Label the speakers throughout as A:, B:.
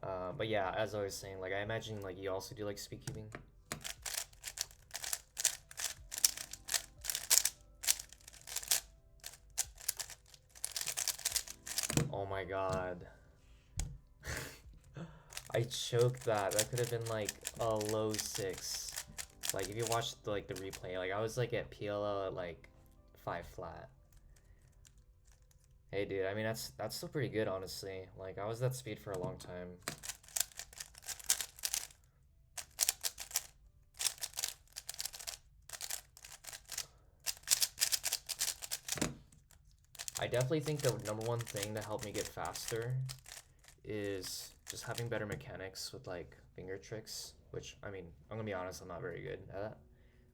A: But yeah, as I was saying, like I imagine like you also do like speed cubing. Oh my god. I choked that. That could have been like a low six. Like if you watched like the replay, like I was like at PLL at like 5 flat. Hey dude, I mean that's still pretty good honestly. Like I was that speed for a long time. I definitely think the number one thing that helped me get faster is just having better mechanics with like finger tricks, which I mean, I'm gonna be honest, I'm not very good at that.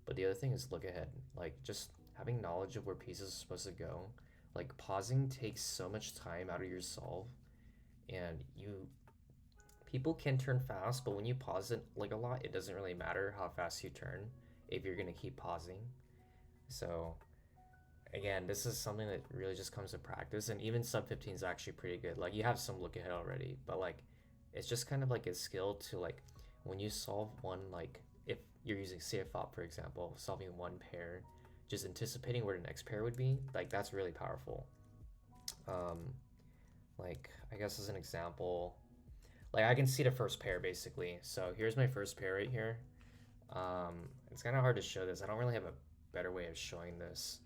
A: But the other thing is look ahead, like just having knowledge of where pieces are supposed to go. Like pausing takes so much time out of your solve, and people can turn fast, but when you pause it like a lot, it doesn't really matter how fast you turn if you're gonna keep pausing. So again, this is something that really just comes to practice, and even sub 15 is actually pretty good. Like you have some look ahead already, but like it's just kind of like a skill to like when you solve one, like if you're using CFOP for example, solving one pair, just anticipating where the next pair would be, like that's really powerful. um like I guess as an example, like I can see the first pair basically, so here's my first pair right here. It's kind of hard to show this, I don't really have a better way of showing this,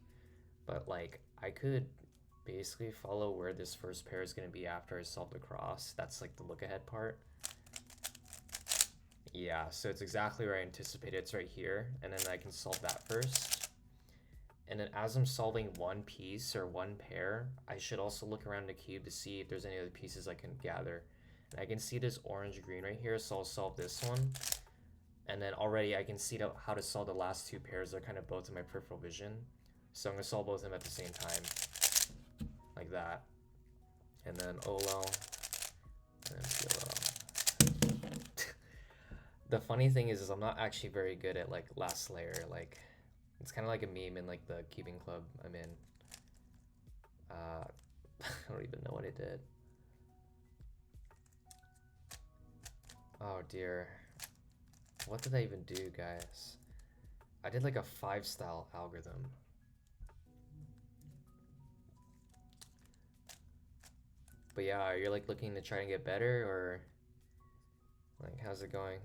A: but like I could basically follow where this first pair is going to be after I solve the cross. That's like the look ahead part. Yeah, so it's exactly where I anticipated. It's right here, and then I can solve that first. And then as I'm solving one piece or one pair, I should also look around the cube to see if there's any other pieces I can gather. And I can see this orange green right here, so I'll solve this one. And then already I can see how to solve the last two pairs. They're kind of both in my peripheral vision. So I'm going to solve both of them at the same time. Like that. And then OLL. And then PLL. The funny thing is I'm not actually very good at like last layer. Like it's kind of like a meme in like the cubing club I'm in. I don't even know what I did. Oh dear. What did I even do, guys? I did like a 5 style algorithm. But yeah, you're like looking to try and get better, or like how's it going?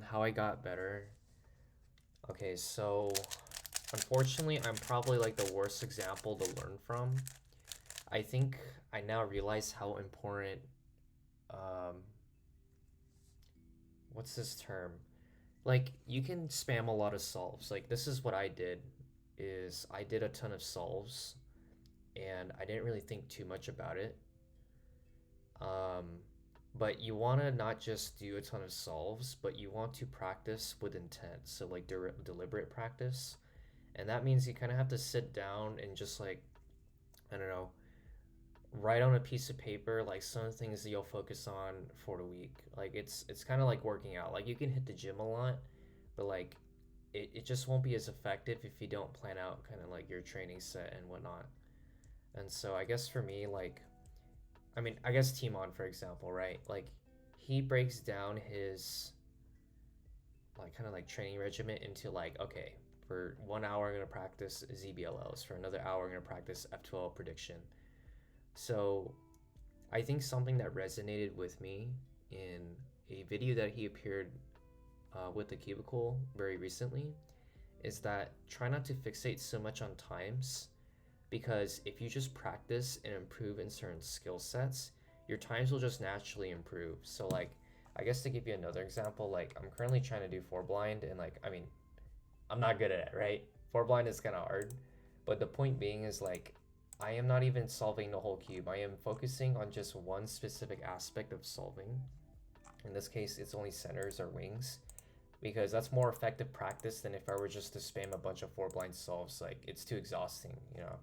A: How I got better. Okay, so unfortunately, I'm probably like the worst example to learn from. I think I now realize how important, um, what's this term? Like you can spam a lot of solves. Like this is what I did, is I did a ton of solves and I didn't really think too much about it. Um, but you want to not just do a ton of solves, but you want to practice with intent. So like deliberate practice. And that means you kind of have to sit down and just like, I don't know, write on a piece of paper like some things that you'll focus on for the week. Like it's kind of like working out. Like you can hit the gym a lot, but like it just won't be as effective if you don't plan out kind of like your training set and whatnot. And so I guess for me, like I mean, I guess Timon for example, right? Like he breaks down his like kind of like training regimen into like, okay, for 1 hour I'm gonna practice ZBLLs, for another hour I'm gonna practice F12 prediction. So I think something that resonated with me in a video that he appeared with the cubicle very recently is that try not to fixate so much on times, because if you just practice and improve in certain skill sets, your times will just naturally improve. So like I guess to give you another example, like I'm currently trying to do four blind, and like I mean I'm not good at it, right? Four blind is kind of hard, but the point being is like I am not even solving the whole cube. I am focusing on just one specific aspect of solving. In this case, it's only centers or wings, because that's more effective practice than if I were just to spam a bunch of four blind solves. Like it's too exhausting, you know.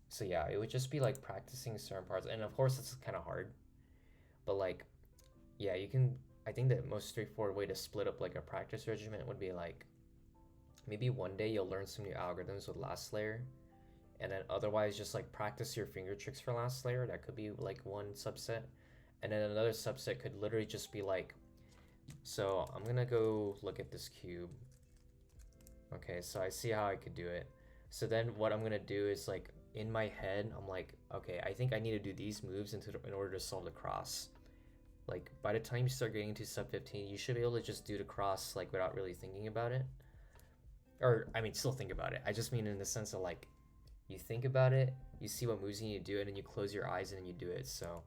A: So yeah, it would just be like practicing certain parts, and of course it's kind of hard, but like Yeah, you can. I think the most straightforward way to split up like a practice regimen would be like maybe one day you'll learn some new algorithms with last layer, and then otherwise just like practice your finger tricks for last layer. That could be like one subset, and then another subset could literally just be like, so I'm gonna go look at this cube. Okay, so I see how I could do it. So then what I'm gonna do is like in my head, I'm like, okay, I think I need to do these moves in order to solve the cross. Like by the time you start getting to sub 15, you should be able to just do the cross like without really thinking about it. Or I mean, still think about it. I just mean in the sense of like you think about it, you see what moves you need to do, and then you close your eyes and then you do it. So,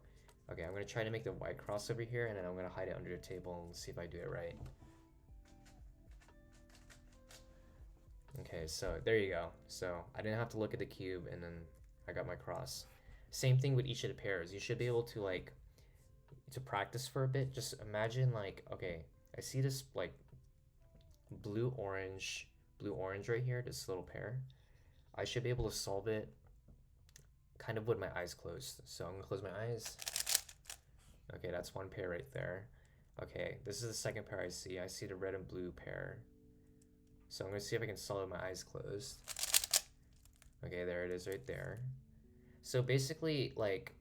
A: okay, I'm gonna try to make the white cross over here, and then I'm gonna hide it under the table and see if I do it right. Okay, so there you go. So I didn't have to look at the cube, and then I got my cross. Same thing with each of the pairs. You should be able to like to practice for a bit. Just imagine like, okay, I see this like blue orange, blue orange right here, this little pair. I should be able to solve it kind of with my eyes closed. So I'm gonna close my eyes. Okay, that's one pair right there. Okay, this is the second pair I see. I see the red and blue pair. So I'm gonna see if I can solve it with my eyes closed. Okay, there it is right there. So basically, like,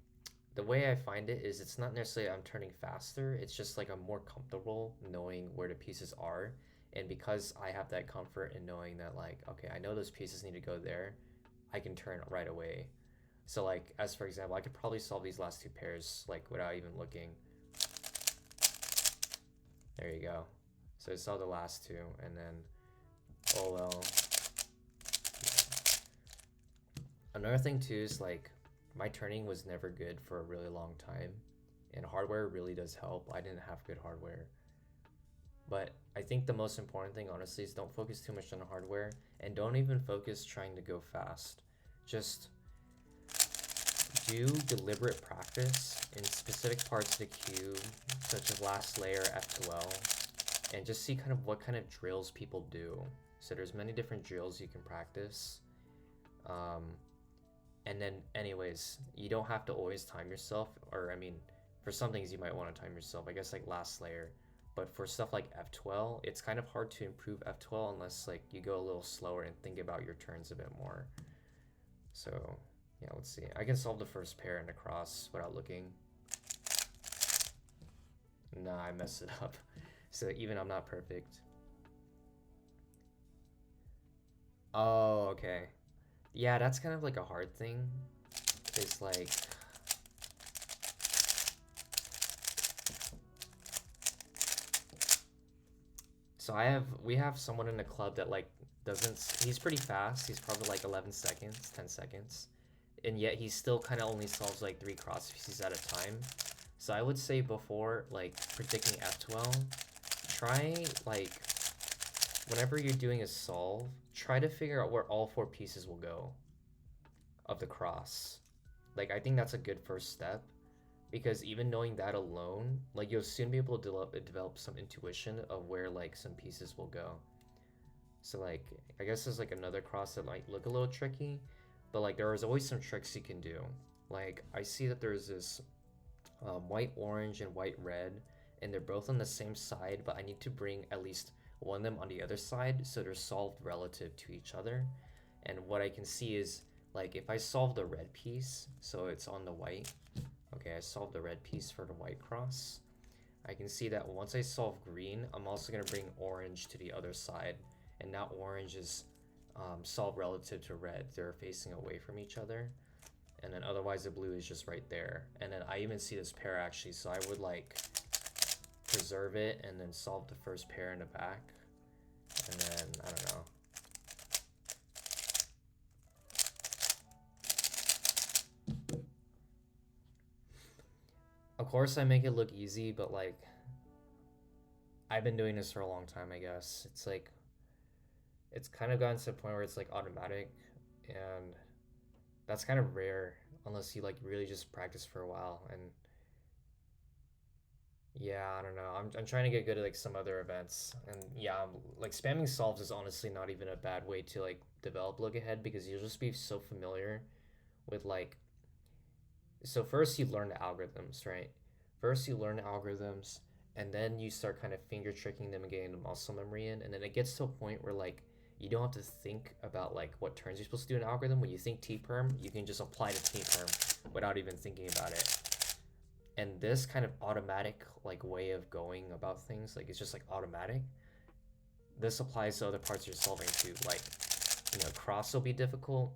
A: the way I find it is it's not necessarily I'm turning faster, it's just like I'm more comfortable knowing where the pieces are. And because I have that comfort in knowing that, like, okay, I know those pieces need to go there, I can turn right away. So, like, as for example, I could probably solve these last two pairs, like, without even looking. There you go. So I saw the last two, and then, oh well. Another thing too is like my turning was never good for a really long time, and hardware really does help. I didn't have good hardware, but I think the most important thing, honestly, is don't focus too much on the hardware, and don't even focus trying to go fast. Just do deliberate practice in specific parts of the cube, such as last layer, F12, and just see kind of what kind of drills people do. So there's many different drills you can practice. Um, and then anyways, you don't have to always time yourself, or I mean, for some things you might want to time yourself, I guess like last layer. But for stuff like F12, it's kind of hard to improve F12 unless like you go a little slower and think about your turns a bit more. So yeah, let's see. I can solve the first pair and the cross without looking. Nah, I messed it up. So even I'm not perfect. Oh, okay. Yeah, that's kind of like a hard thing. Is like, so we have someone in the club that like doesn't, he's pretty fast. He's probably like 11 seconds, 10 seconds. And yet he still kind of only solves like 3 cross pieces at a time. So I would say before like predicting F12, try like whenever you're doing a solve, try to figure out where all 4 pieces will go of the cross. Like I think that's a good first step, because even knowing that alone, like you'll soon be able to develop some intuition of where like some pieces will go. So like I guess there's like another cross that might look a little tricky, but like there is always some tricks you can do. Like I see that there's this white orange and white red, and they're both on the same side, but I need to bring at least one of them on the other side so they're solved relative to each other. And what I can see is like if I solve the red piece, so it's on the white. Okay, I solved the red piece for the white cross. I can see that once I solve green, I'm also going to bring orange to the other side. And now orange is solved relative to red. They're facing away from each other. And then otherwise the blue is just right there. And then I even see this pair actually, so I would like preserve it and then solve the first pair in the back. And then, I don't know. Of course I make it look easy, but like I've been doing this for a long time, I guess. It's like it's kind of gotten to the point where it's like automatic, and that's kind of rare unless you like really just practice for a while. And yeah, I don't know. I'm trying to get good at like some other events. And yeah, like spamming solves is honestly not even a bad way to like develop look ahead, because you'll just be so familiar with like, so first you learn the algorithms, right? First, you learn algorithms, and then you start kind of finger tricking them and getting the muscle memory in. And then it gets to a point where like you don't have to think about like what turns you're supposed to do in an algorithm. When you think T perm, you can just apply to T perm without even thinking about it. And this kind of automatic like way of going about things, like it's just like automatic. This applies to other parts you're solving too. Like, cross will be difficult,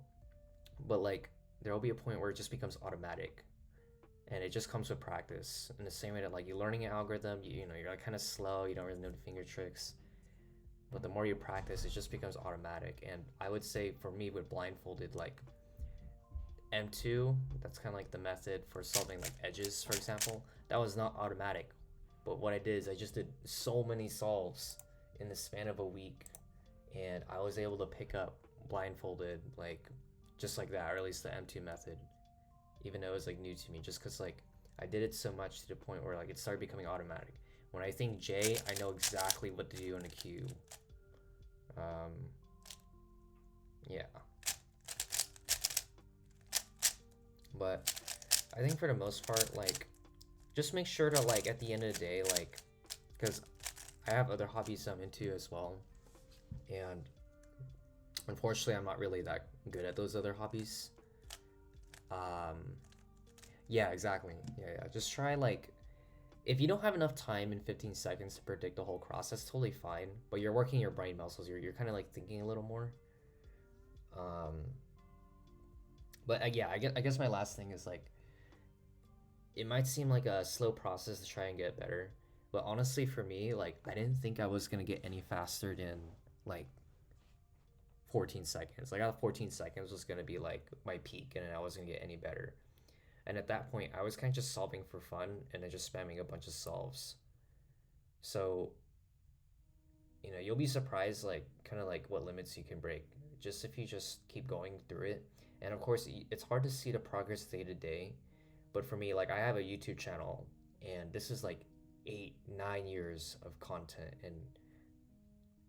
A: but like there will be a point where it just becomes automatic, and it just comes with practice. In the same way that like you're learning an algorithm, you're like kind of slow, you don't really know the finger tricks, but the more you practice, it just becomes automatic. And I would say for me with blindfolded, like M2, that's kind of like the method for solving like edges, for example. That was not automatic, but what I did is I just did so many solves in the span of a week, and I was able to pick up blindfolded like just like that, or at least the M2 method, even though it was like new to me, just because like I did it so much to the point where like it started becoming automatic. When I think J, I know exactly what to do in a Q. Yeah. But I think for the most part, like, just make sure to like at the end of the day, like, because I have other hobbies I'm into as well, and unfortunately I'm not really that good at those other hobbies. Yeah, exactly. Yeah. Just try like, if you don't have enough time in 15 seconds to predict the whole cross, that's totally fine. But you're working your brain muscles. You're kind of like thinking a little more. Um, but yeah, I guess my last thing is like, it might seem like a slow process to try and get better, but honestly, for me, like, I didn't think I was gonna get any faster than like 14 seconds. Like, I thought 14 seconds was gonna be like my peak, and then I wasn't gonna get any better. And at that point, I was kind of just solving for fun and then just spamming a bunch of solves. So, you'll be surprised, like, kind of like what limits you can break just if you just keep going through it. And of course, it's hard to see the progress day to day. But for me, like, I have a YouTube channel, and this is like 8, 9 years of content. And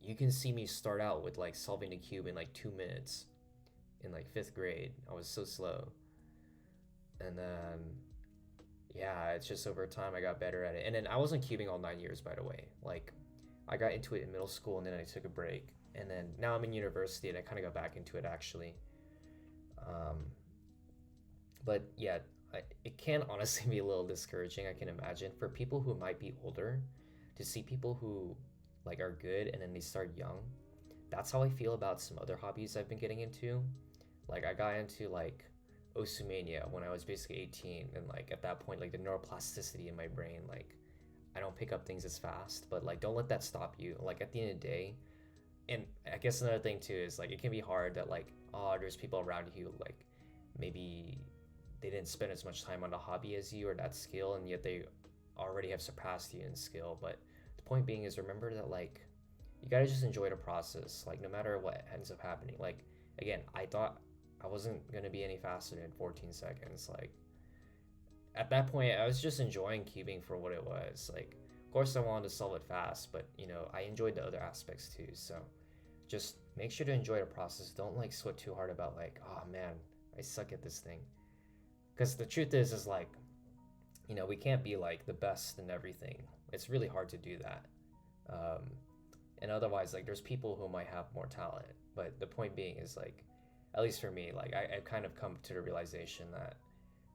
A: you can see me start out with like solving a cube in like 2 minutes in like fifth grade. I was so slow. And then yeah, it's just over time I got better at it. And then I wasn't cubing all 9 years, by the way. Like, I got into it in middle school, and then I took a break, and then now I'm in university, and I kind of got back into it actually. Um, but yeah, it can honestly be a little discouraging. I can imagine for people who might be older, to see people who like are good and then they start young. That's how I feel about some other hobbies I've been getting into. Like, I got into like Osumania when I was basically 18, and like at that point, like the neuroplasticity in my brain, like I don't pick up things as fast, but like don't let that stop you. Like at the end of the day, and I guess another thing too is like it can be hard that like, oh, there's people around you like maybe they didn't spend as much time on the hobby as you or that skill, and yet they already have surpassed you in skill. But the point being is, remember that like you gotta just enjoy the process, like no matter what ends up happening. Like, again, I thought I wasn't gonna be any faster than 14 seconds. Like, at that point, I was just enjoying cubing for what it was. Like, of course, I wanted to solve it fast, but I enjoyed the other aspects too. So, just make sure to enjoy the process. Don't like sweat too hard about like, oh man, I suck at this thing. Because the truth is like, we can't be like the best in everything. It's really hard to do that. Um, and otherwise, like, there's people who might have more talent. But the point being is like, at least for me, like I've kind of come to the realization that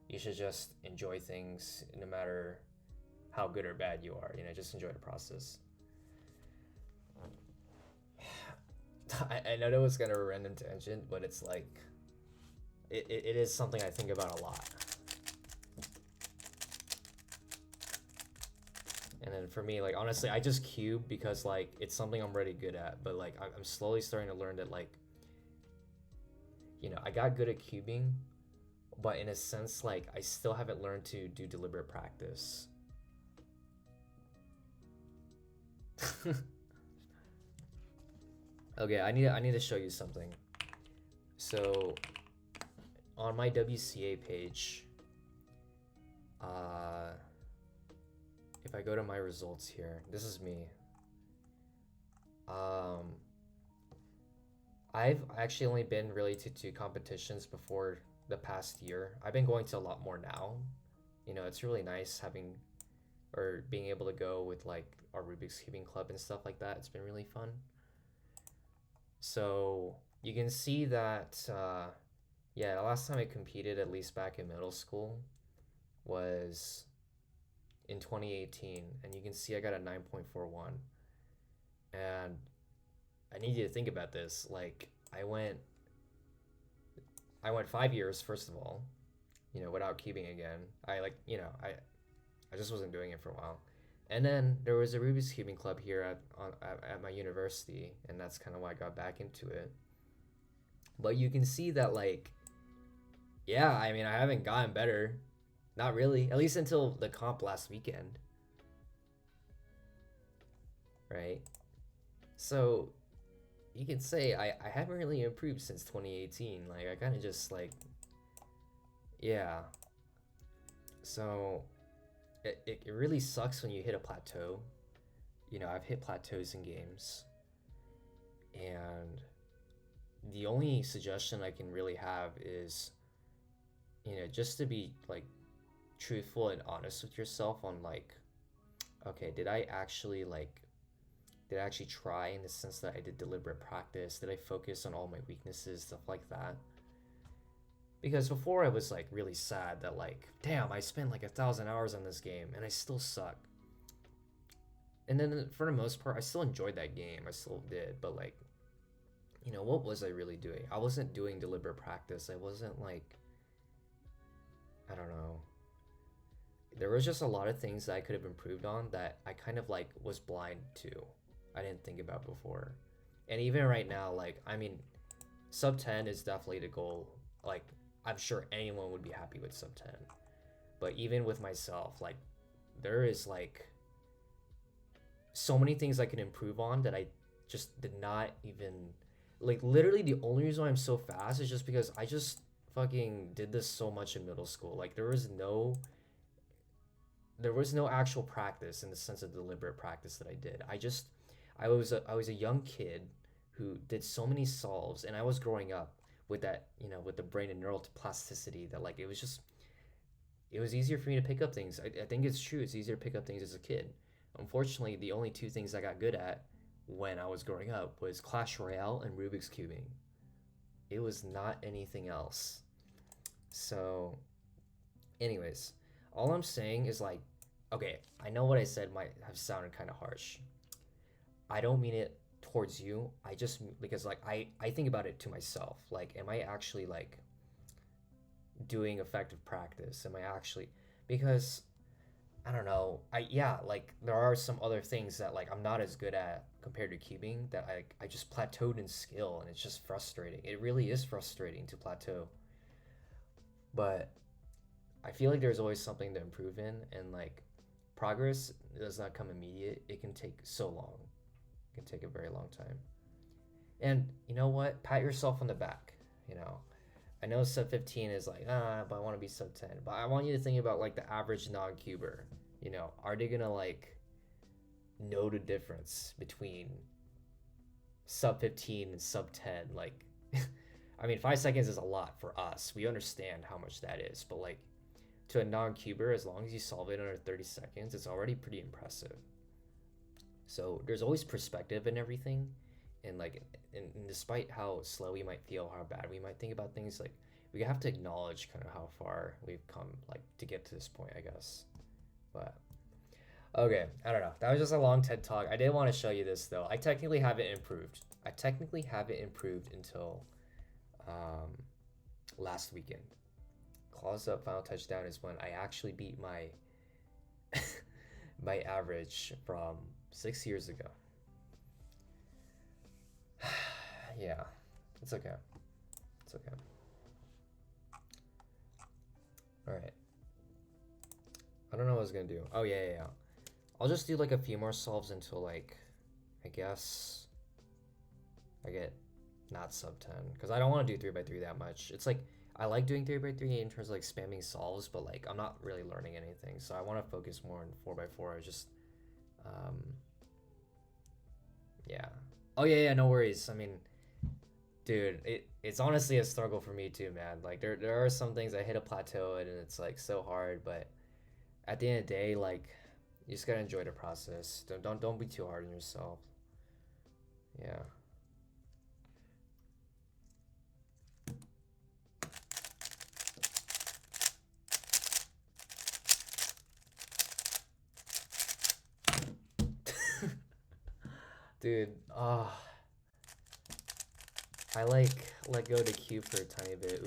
A: you should just enjoy things no matter how good or bad you are. Just enjoy the process. I know that was kind of a random tangent, but it's like it is something I think about a lot. And then for me, like, honestly, I just cube because like it's something I'm really good at, but like I'm slowly starting to learn that like, I got good at cubing, but in a sense, like I still haven't learned to do deliberate practice. Okay, I need to show you something. So on my WCA page, if I go to my results here, this is me. I've actually only been really to competitions before the past year. I've been going to a lot more now. It's really nice having or being able to go with like our Rubik's Cubing club and stuff like that. It's been really fun. So you can see that, yeah, the last time I competed, at least back in middle school, was in 2018, and you can see I got a 9.41. And I need you to think about this. Like, I went 5 years, first of all, without cubing again. I just wasn't doing it for a while. And then there was a Rubik's Cubing club here at my university, and that's kind of why I got back into it. But you can see that, like, yeah, I mean, I haven't gotten better. Not really. At least until the comp last weekend. Right? So you can say I haven't really improved since 2018. Like, I kind of just, like, yeah. So it really sucks when you hit a plateau. I've hit plateaus in games. And the only suggestion I can really have is, just to be, like, truthful and honest with yourself on, like, okay, did I actually try, in the sense that I did deliberate practice? Did I focus on all my weaknesses, stuff like that? Because before I was, like, really sad that, like, damn, I spent like 1,000 hours on this game and I still suck. And then for the most part, I still enjoyed that game. I still did, but, like, what was I really doing? I wasn't doing deliberate practice. I wasn't, like, I don't know. There was just a lot of things that I could have improved on that I kind of, like, was blind to. I didn't think about before. And even right now, like, I mean, sub 10 is definitely the goal. Like, I'm sure anyone would be happy with sub 10. But even with myself, like, there is, like, so many things I can improve on that I just did not even, like, literally the only reason why I'm so fast is just because I just fucking did this so much in middle school. Like, there was no actual practice in the sense of deliberate practice that I did. I was a young kid who did so many solves, and I was growing up with that, with the brain and neural plasticity, that, like, it was easier for me to pick up things. I think it's true. It's easier to pick up things as a kid. Unfortunately, the only two things I got good at when I was growing up was Clash Royale and Rubik's Cubing. It was not anything else. So, anyways, all I'm saying is, like, okay, I know what I said might have sounded kind of harsh. I don't mean it towards you. I just, because, like, I think about it to myself. Like, am I actually, like, doing effective practice? Am I actually, because I don't know. Yeah, like, there are some other things that, like, I'm not as good at compared to cubing, that I just plateaued in skill, and it's just frustrating. It really is frustrating to plateau. But I feel like there's always something to improve in, and, like, progress does not come immediate. It can take so long. It can take a very long time. And you know what? Pat yourself on the back. You know, I know sub 15 is like, but I want to be sub 10. But I want you to think about, like, the average non-cuber. Are they gonna, like, know the difference between sub 15 and sub 10? Like, I mean, 5 seconds is a lot for us. We understand how much that is, but, like, to a non-cuber, as long as you solve it under 30 seconds, it's already pretty impressive. So there's always perspective in everything, and, like, and despite how slow we might feel, how bad we might think about things, like, we have to acknowledge kind of how far we've come, like, to get to this point, I guess. But okay, I don't know. That was just a long TED talk. I did want to show you this, though. I technically haven't improved. I technically haven't improved until last weekend. Claws up final touchdown is when I actually beat my my average from 6 years ago. Yeah, it's okay. It's okay. All right. I don't know what I was gonna do. Oh, yeah. I'll just do, like, a few more solves until, like, I guess I get not sub 10, because I don't want to do 3x3 that much. It's like, I like doing 3x3 in terms of, like, spamming solves, but, like, I'm not really learning anything, so I want to focus more on 4x4. I just, yeah. Oh, yeah, no worries. I mean, dude, it's honestly a struggle for me too, man. Like, there are some things I hit a plateau and it's, like, so hard, but at the end of the day, like, You just gotta enjoy the process. Don't be too hard on yourself. Yeah. Dude, I like let go of the cube for a tiny bit.